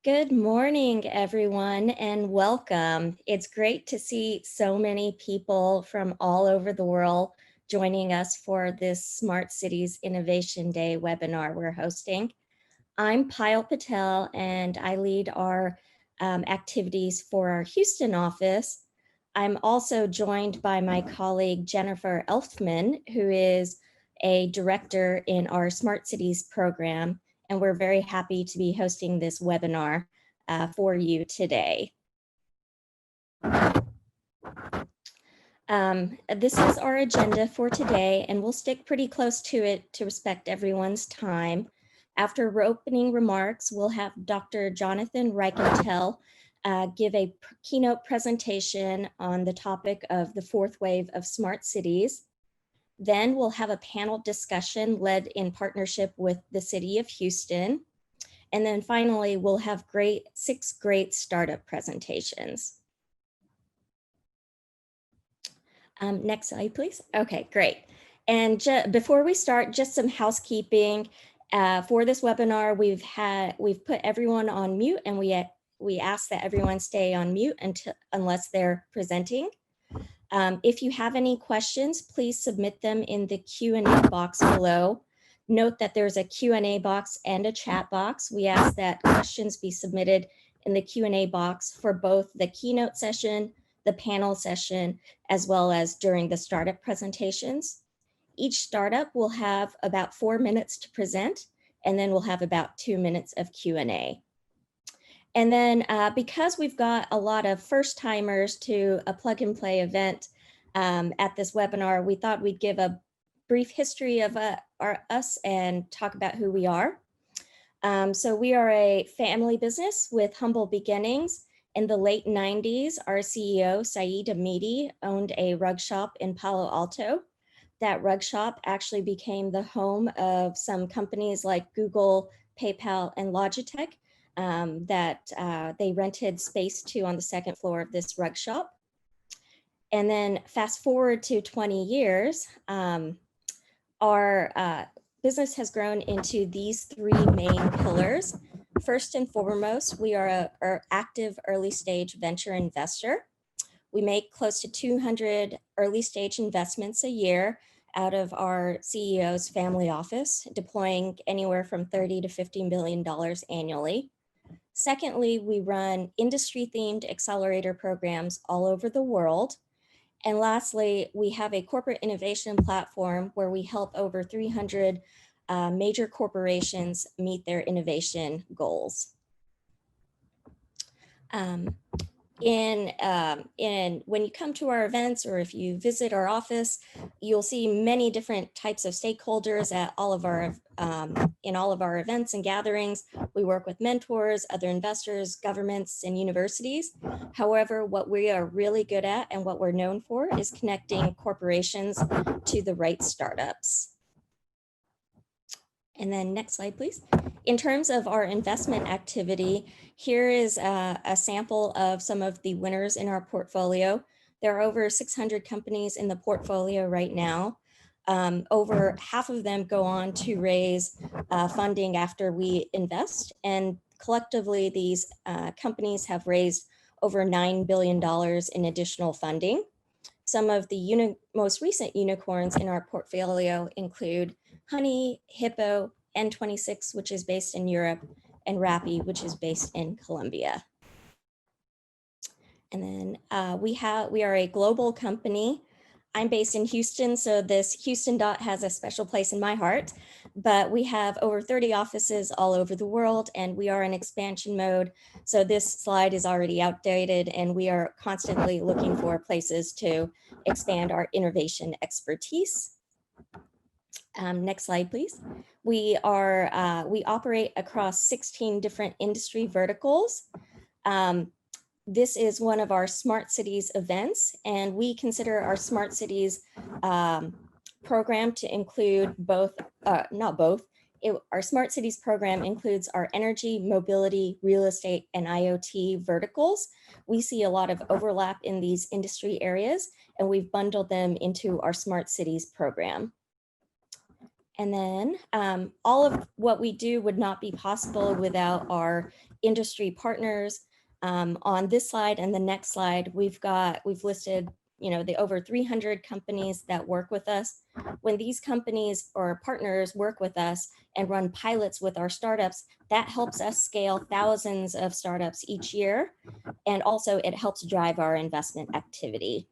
Good morning, everyone, and welcome. It's great to see so many people from all over the world joining us for this Smart Cities Innovation Day webinar we're hosting. I'm Payal Patel, and I lead our activities for our Houston office. I'm also joined by my colleague, Jennifer Elfman, who is a director in our Smart Cities program, and we're very happy to be hosting this webinar for you today. This is our agenda for today, and we'll stick pretty close to it to respect everyone's time. After opening remarks, we'll have Dr. Jonathan Reichentel give a keynote presentation on the topic of the fourth wave of smart cities. Then we'll have a panel discussion led in partnership with the City of Houston. And then finally, we'll have six great startup presentations. Next slide, please. Okay, great. And before we start, just some housekeeping. For this webinar, we've put everyone on mute, and we ask that everyone stay on mute unless they're presenting. If you have any questions, please submit them in the Q&A box below. Note that there's a Q&A box and a chat box. We ask that questions be submitted in the Q&A box for both the keynote session, the panel session, as well as during the startup presentations. Each startup will have about 4 minutes to present, and then we'll have about 2 minutes of Q&A. And then because we've got a lot of first timers to a plug and play event at this webinar, we thought we'd give a brief history of us and talk about who we are. So we are a family business with humble beginnings. In the late 90s, our CEO, Saeed Amidi, owned a rug shop in Palo Alto. That rug shop actually became the home of some companies like Google, PayPal, and Logitech that they rented space to on the second floor of this rug shop. And then fast forward to 20 years, our business has grown into these three main pillars. First and foremost, we are an active early stage venture investor. We make close to 200 early stage investments a year out of our CEO's family office, deploying anywhere from $30 to $50 million annually. Secondly, we run industry-themed accelerator programs all over the world. And lastly, we have a corporate innovation platform where we help over 300 major corporations meet their innovation goals. When you come to our events, or if you visit our office, you'll see many different types of stakeholders at in all of our events and gatherings. We work with mentors, other investors, governments, and universities. However, what we are really good at and what we're known for is connecting corporations to the right startups. And then next slide, please. In terms of our investment activity, here is a sample of some of the winners in our portfolio. There are over 600 companies in the portfolio right now. Over half of them go on to raise funding after we invest. And collectively, these companies have raised over $9 billion in additional funding. Some of the most recent unicorns in our portfolio include Honey, Hippo, N26, which is based in Europe, and Rappi, which is based in Colombia. And then we are a global company. I'm based in Houston, so this Houston dot has a special place in my heart, but we have over 30 offices all over the world, and we are in expansion mode. So this slide is already outdated, and we are constantly looking for places to expand our innovation expertise. Next slide, please. We operate across 16 different industry verticals. This is one of our Smart Cities events, and we consider our Smart Cities program to include our Smart Cities program includes our energy, mobility, real estate, and IoT verticals. We see a lot of overlap in these industry areas, and we've bundled them into our Smart Cities program. And then all of what we do would not be possible without our industry partners. On this slide and the next slide, we've listed, the over 300 companies that work with us. When these companies or partners work with us and run pilots with our startups, that helps us scale thousands of startups each year. And also it helps drive our investment activity.